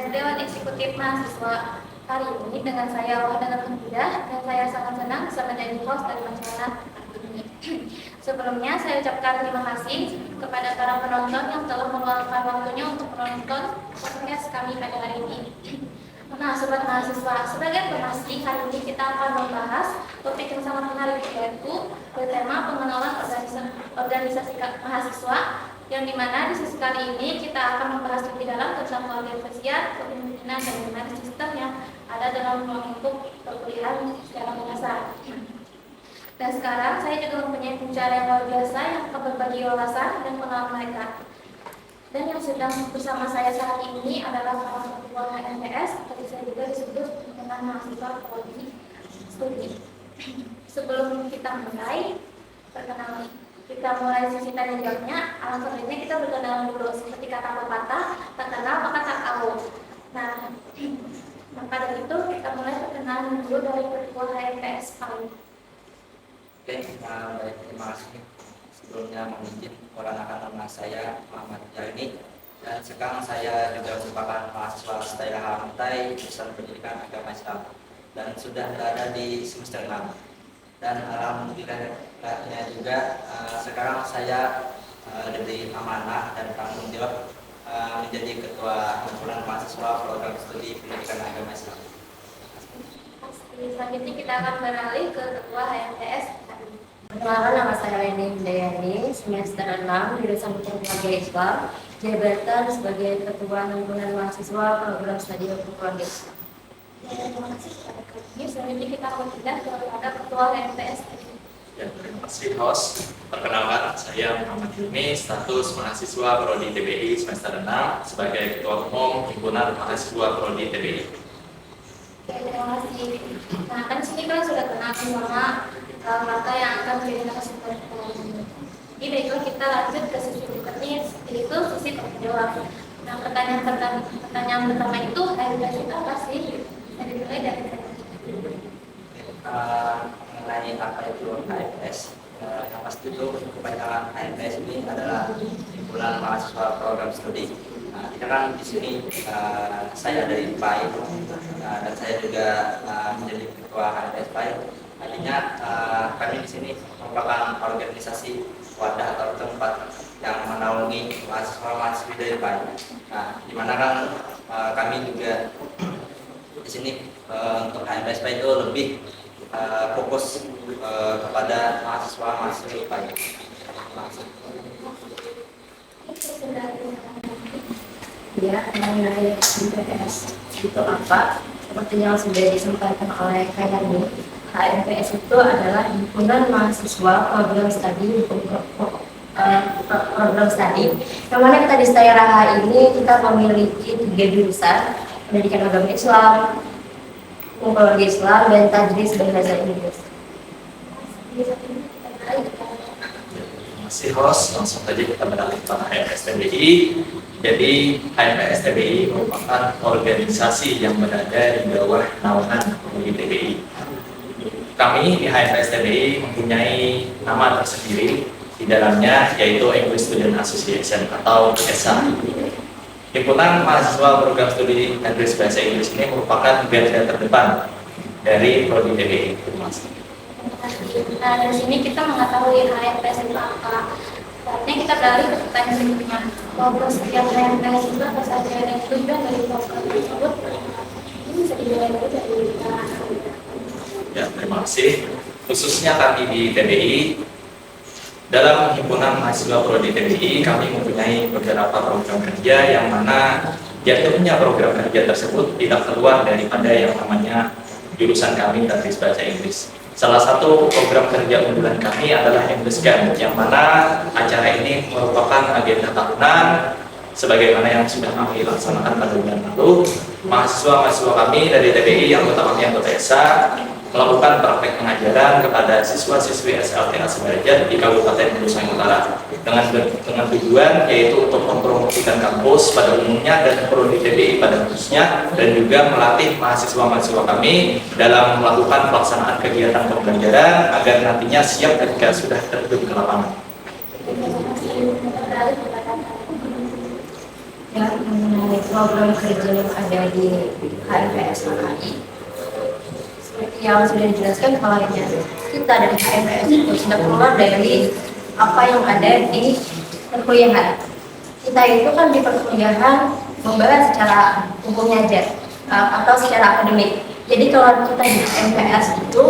Dewan Eksekutif Mahasiswa. Hari ini dengan saya Wahda Mudah dan saya sangat senang bisa menjadi host dari acara ini. Sebelumnya saya ucapkan terima kasih kepada para penonton yang telah meluangkan waktunya untuk menonton podcast kami pada hari ini. Nah, sobat mahasiswa, sebagai informasi hari ini kita akan membahas topik yang sangat menarik, yaitu bertema pengenalan organisasi mahasiswa, yang dimana di sesi kali ini kita akan membahas lebih dalam tentang keorganisasian, kepemimpinan, dan bagaimana sistem yang ada dalam lingkup perkuliahan secara mendasar. Dan sekarang saya juga mempunyai pembicara yang luar biasa yang akan berbagi wawasan dan pengalaman mereka. Dan yang sedang bersama saya saat ini adalah salah satu ketua HMPS, tadi saya juga disebut dengan mahasiswa prodi studi. Sebelum kita mulai, perkenalan kita mulai sesi tanya jawabnya, alangkah baiknya kita berkenalan dulu. Seperti kata pepatah, tak kenal maka tak tahu. Nah, maka dari itu kita mulai perkenalan dulu dari ketua HMPS paling. Oke, baik, terima kasih. Sebelumnya mohon izin perkenalkan nama saya Muhammad Jalini, dan sekarang saya juga merupakan mahasiswa Stella Harantai jurusan Pendidikan Agama Islam dan sudah berada di semester 6. Dan alhamdulillahnya juga sekarang saya diberi amanah dan tanggung jawab menjadi ketua kumpulan mahasiswa program studi Pendidikan Agama Islam. Selanjutnya kita akan beralih ke ketua HMPS. Perkenalkan, nama saya Leni Hidayani, semester 6 jurusan Keluarga Islam, jabatan sebagai ketua himpunan mahasiswa program studi keluarga Islam. Terima kasih kepada kami. Selanjutnya kita akan pindah kepada ketua HMPS. Ya, terima kasih host. Perkenalkan, saya Muhammad Hilmi, status mahasiswa prodi TBI semester 6 sebagai ketua umum himpunan mahasiswa prodi TBI. Terima kasih. Nah, kan sini kan sudah kenal sama mata yang akan menjadi narasumber. Jadi baiklah kita lanjut ke sesi berikutnya, yaitu sesi tanya jawab. Nah, pertanyaan pertama itu HMPS itu apa sih? Jadi mulai dari Mengenai apa itu HMPS, yang pasti itu kepanjangan HMPS ini adalah himpunan mahasiswa program studi. Nah, kita kan di sini saya dari PAI, dan saya juga menjadi ketua HMPS PAI. Artinya kami di sini merupakan organisasi wadah atau tempat yang menaungi mahasiswa-mahasiswi dari PAI. Nah, di mana kan kami juga di sini untuk HMPS PAI itu lebih fokus kepada mahasiswa-mahasiswi PAI. Ya, mengenai HMPS itu apa? Seperti yang sudah disampaikan oleh Kak Yani, HMPS itu adalah himpunan mahasiswa program studi yang mana kita di Stella Raha ini kita memiliki 3 jurusan: pendidikan agama Islam, keluarga Islam, dan tajwid bahasa Inggris. Terima kasih host, langsung saja kita beralih ke HMPS TBI. Jadi HMPS TBI merupakan organisasi yang berada di bawah naungan Prodi TBI. Kami di HMPS TBI mempunyai nama tersendiri di dalamnya, yaitu English Student Association atau ESA. Himpunan mahasiswa program studi Inggris bahasa Inggris ini merupakan garda terdepan dari Prodi TBI. Terima kasih. Nah, dari sini kita mengetahui HMPS itu apa. Saatnya kita beralih ke pertanyaan berikutnya. Program setiap HMPS itu apa saja dan tujuan dari program tersebut? Ini bisa dimulai dari Ya, terima kasih. Khususnya kami di TBI, dalam himpunan mahasiswa prodi TBI kami mempunyai beberapa program kerja yang mana jatuhnya program kerja tersebut tidak keluar daripada yang namanya jurusan kami tadris bahasa Inggris. Salah satu program kerja unggulan kami adalah English Camp, yang mana acara ini merupakan agenda tahunan sebagaimana yang sudah kami laksanakan pada bulan lalu. Mahasiswa-mahasiswa kami dari TBI yang anggota ESA melakukan praktek pengajaran kepada siswa-siswi SLTA sederajat di Kabupaten Nusa Utara dengan tujuan yaitu untuk mempromosikan kampus pada umumnya dan prodi TBI pada khususnya, dan juga melatih mahasiswa-mahasiswa kami dalam melakukan pelaksanaan kegiatan pembelajaran agar nantinya siap ketika sudah terjun ke lapangan. Ya, mengenai program kerja yang ada di HMPS KKI, seperti yang sudah dijelaskan kepalanya, kita dari HMPS itu sudah keluar dari apa yang ada di perkuliahan. Kita itu kan di perkuliahan membahas secara hukumnya aja atau secara akademik. Jadi kalau kita di HMPS itu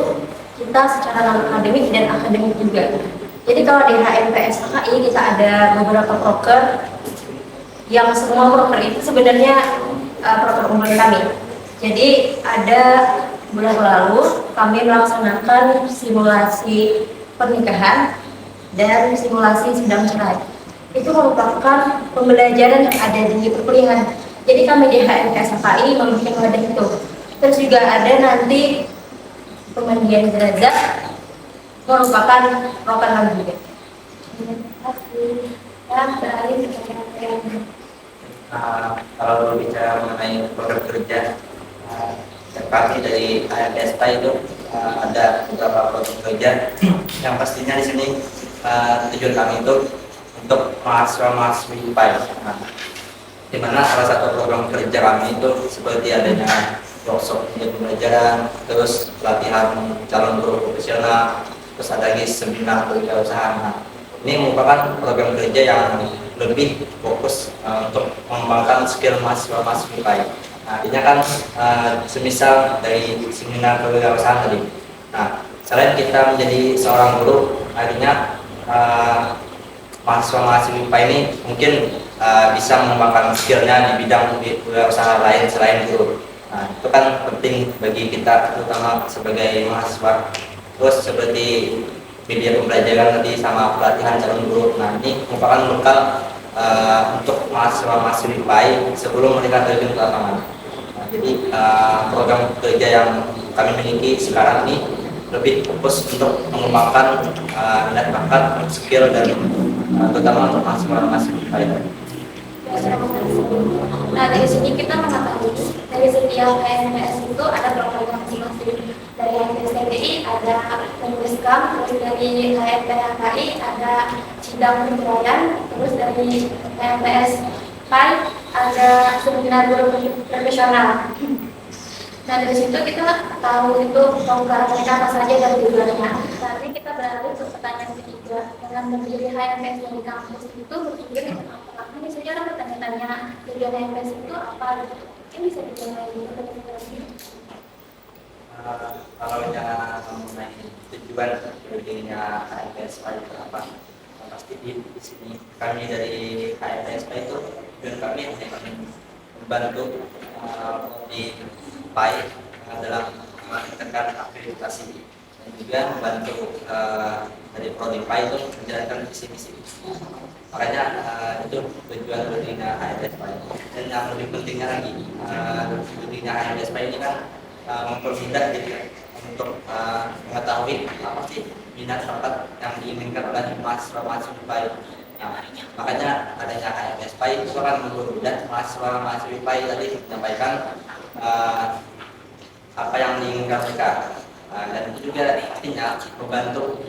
kita secara non akademik dan akademik juga. Jadi kalau di HMPS KKI kita ada beberapa proker yang semua proker itu sebenarnya proker unggulan kami. Jadi ada bulan lalu kami melaksanakan simulasi pernikahan dan simulasi sidang cerai. Itu merupakan pembelajaran yang ada di perkuliahan. Jadi kami di HMPS KKI membuat wadah itu. Terus juga ada nanti pemandian jenazah merupakan proker kami juga. Terima kasih. Dan beralih ke yang Kalau bicara mengenai program kerja, kami dari AMSP itu ada beberapa program kerja yang pastinya di sini tujuan kami itu untuk mahasiswa-mahasiswi IPA. Di mana salah satu program kerja kami itu seperti adanya workshop pembelajaran, terus pelatihan calon guru profesional, terus ada lagi seminar kewirausahaan. Ini merupakan program kerja yang lebih fokus untuk mengembangkan skill mahasiswa-mahasiswa IPA. Artinya kan semisal dari seminar kewirausahaan tadi. Nah, selain kita menjadi seorang guru, artinya mahasiswa-mahasiswa IPA ini mungkin bisa mengembangkan skillnya di bidang usaha lain selain guru. Nah, itu kan penting bagi kita, terutama sebagai mahasiswa. Terus seperti media pembelajaran tadi sama pelatihan calon guru. Nah, ini merupakan bekal untuk mahasiswa-mahasiswa IPA sebelum mereka terjun ke lapangan. Nah, jadi program kerja yang kami miliki sekarang ini lebih fokus untuk mengembangkan minat bakat, skill dan terutama untuk mahasiswa-mahasiswa IPA. Nah, dari sini kita mengetahui dari setiap HMPS itu ada program masing-masing. Dari HMPS TBI ada penuliskam, terus dari HMPS HKI ada sidang perceraian, terus dari HMPS PAI ada seminar guru profesional. Nah, dari situ kita tahu itu program mereka apa saja dan tujuannya. Nanti kita beralih ke pertanyaan ketiga. Dengan berdiri HMPS dari kampus itu berpikir apa? Ini saja ada bertanya-tanya tujuan HMPS itu apa? Ini bisa dijawab lagi. Kalau bicara mengenai tujuan berdirinya HMPS PAI itu apa? Pasti di sini kami dari HMPS PAI itu tujuan kami membantu di PAI dalam meningkatkan akreditasi dan juga membantu dari Prodi PAI itu menjalankan visi-misi. Makanya itu tujuan berdirinya HMPS PAI. Dan yang lebih pentingnya lagi, berdirinya HMPS PAI ini kan mempermudah gitu ya, untuk mengetahui apa sih minat bakat yang diinginkan oleh mahasiswa-mahasiswa IPA. Nah, makanya adanya HMPS PAI itu akan mempermudah mahasiswa-mahasiswa IPA tadi menyampaikan apa yang diinginkan mereka. Dan itu juga artinya membantu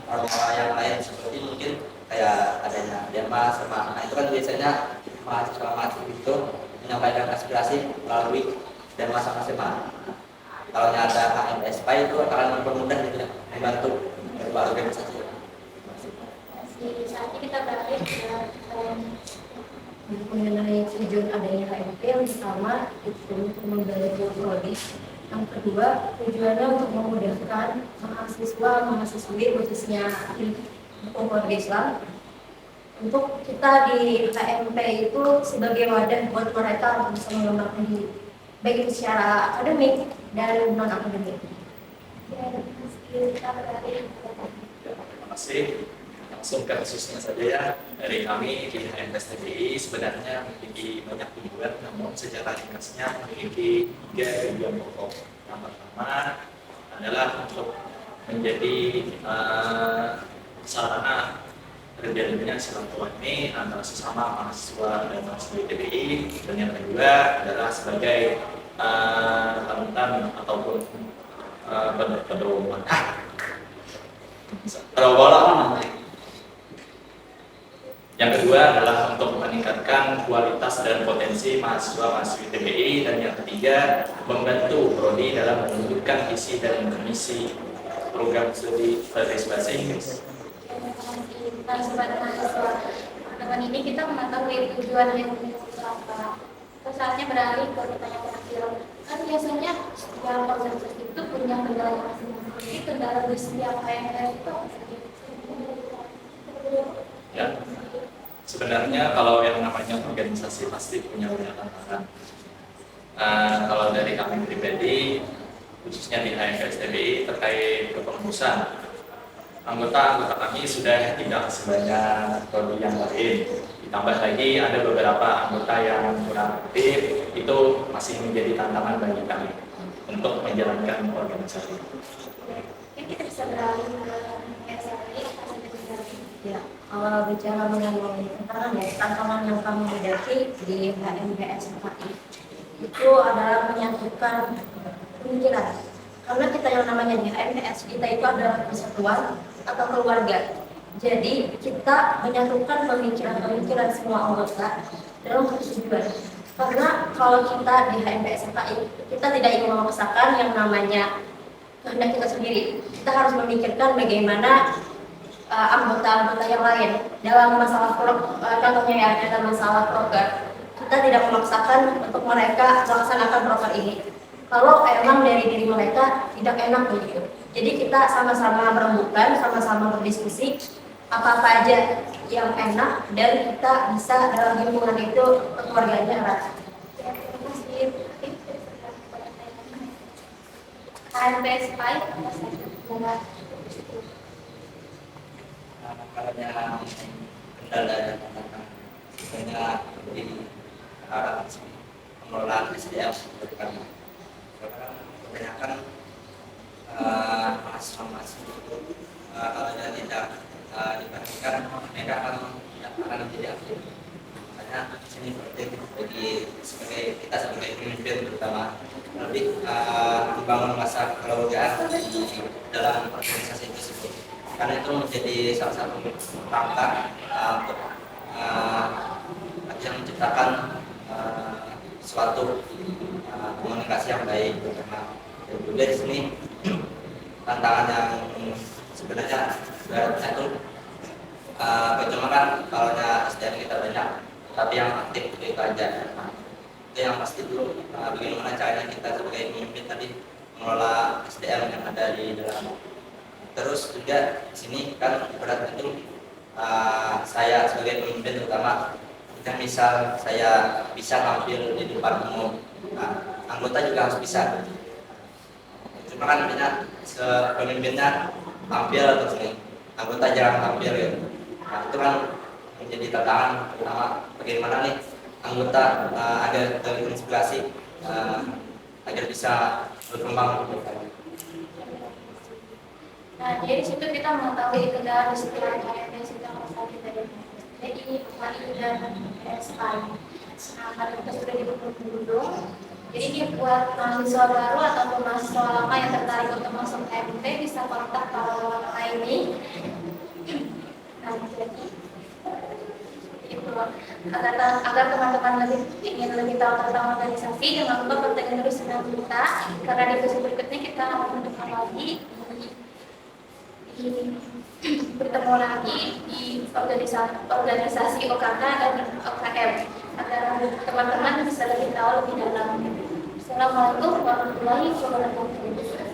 orang-orang yang lain seperti mungkin kayak adanya Dema sama. Nah, itu kan biasanya mahasiswa-mahasiswa itu menyampaikan aspirasi melalui dan masa-masa. Kalau ada HMPS PAI itu akan mempermudah gitu ya, membantu beberapa organisasi. Saat ini kita beralih ke mengenai tujuan adanya HMP yang pertama itu untuk membantu prodi. Yang kedua tujuannya untuk memudahkan mahasiswa-mahasiswi khususnya hukum keluarga Islam untuk kita di HMP itu sebagai wadah buat mereka untuk bisa mengembangkan diri baik itu secara akademik dan non akademik. kita beralih Terima kasih. Langsung ke khususnya saja ya, dari kami di HMPS TBI sebenarnya memiliki banyak tujuan, namun secara ringkasnya memiliki 3 tujuan pokok. Yang pertama adalah untuk menjadi sarana terjadinya silaturahmi antara sesama mahasiswa dan mahasiswa TBI, dan yang kedua adalah sebagai panutan ataupun pedoman. Yang kedua adalah untuk meningkatkan meningkatkan kualitas dan potensi mahasiswa-mahasiswi TBI, dan yang ketiga membantu prodi dalam mewujudkan visi dan misi program studi berbasis bahasa Inggris. Nah, sobat mahasiswa, dengan ini kita mengetahui tujuan yang apa. Saatnya beralih ke pertanyaan terakhir. Kan biasanya setiap organisasi itu punya kendala masing-masing. Jadi kendala di setiap KMS itu Ya, sebenarnya kalau yang namanya organisasi pasti punya banyak tantangan. Kalau dari kami pribadi, khususnya di HMPS TBI terkait kepengurusan, anggota kami sudah tidak sebanyak prodi yang lain. Ditambah lagi ada beberapa anggota yang kurang aktif, itu masih menjadi tantangan bagi kami untuk menjalankan organisasi. mungkin kita bisa beralih ke SRI. Ya, kalau bicara mengenai tantangan yang kami hadapi di HMPS FKI itu adalah menyatukan pemikiran. Karena kita yang namanya di HMPS, kita itu adalah persatuan atau keluarga. Jadi kita menyatukan pemikiran-pemikiran semua anggota dalam satu tujuan. Karena kalau kita di HMPS FKI, kita tidak ingin memaksakan yang namanya kehendak kita sendiri. Kita harus memikirkan bagaimana anggota-anggota yang lain dalam masalah contohnya ya dalam masalah program, kita tidak memaksakan untuk mereka melaksanakan program ini kalau emang dari diri mereka tidak enak begitu. Jadi kita sama-sama berembukan, sama-sama berdiskusi apa-apa aja yang enak dan kita bisa dalam hubungan itu keluarganya erat. Terima kasih. HMPS 5 apa saja? Kalau yang kendala dan tantangan sebenarnya di pengelolaan SDM terutama karena kebanyakan mahasiswa-mahasiswa itu kalau tidak diperhatikan mereka akan tidak aktif. Makanya ini penting bagi kita sebagai pemimpin terutama lebih membangun masa kekeluargaan di dalam organisasi tersebut. Karena itu menjadi salah satu langkah untuk yang menciptakan suatu komunikasi yang baik bersama. Dan juga di sini tantangan yang sebenarnya beratnya itu cuma kan kalau SDM kita banyak, tapi yang aktif itu aja. Itu yang pasti dulu bagaimana caranya kita sebagai pemimpin tadi mengelola SDM yang ada di dalam. Terus juga di sini kan berat itu saya sebagai pemimpin terutama, yang misal saya bisa tampil di depan umum, anggota juga harus bisa. Cuma kan banyak pemimpinnya tampil terus nih, anggota jarang tampil gitu. Nah, itu kan menjadi tantangan pertama bagaimana nih anggota agar terinspirasi agar bisa berkembang. Nah, jadi di situ kita mengetahui kendala di setiap HMPS yang harus kita jadi HI dan PSI. Nah, karena kita sudah didukung dulu. Jadi ini buat mahasiswa baru ataupun mahasiswa lama yang tertarik untuk masuk HMP bisa kontak kalau ini. Nah, jadi itu agar teman-teman ingin lebih tahu tentang organisasi, jangan lupa bertanya terus dengan kita karena di episode berikutnya kita akan menunjukkan lagi bertemu lagi di organisasi OKK dan OKM agar teman-teman bisa lebih tahu lebih dalam. Assalamualaikum warahmatullahi wabarakatuh.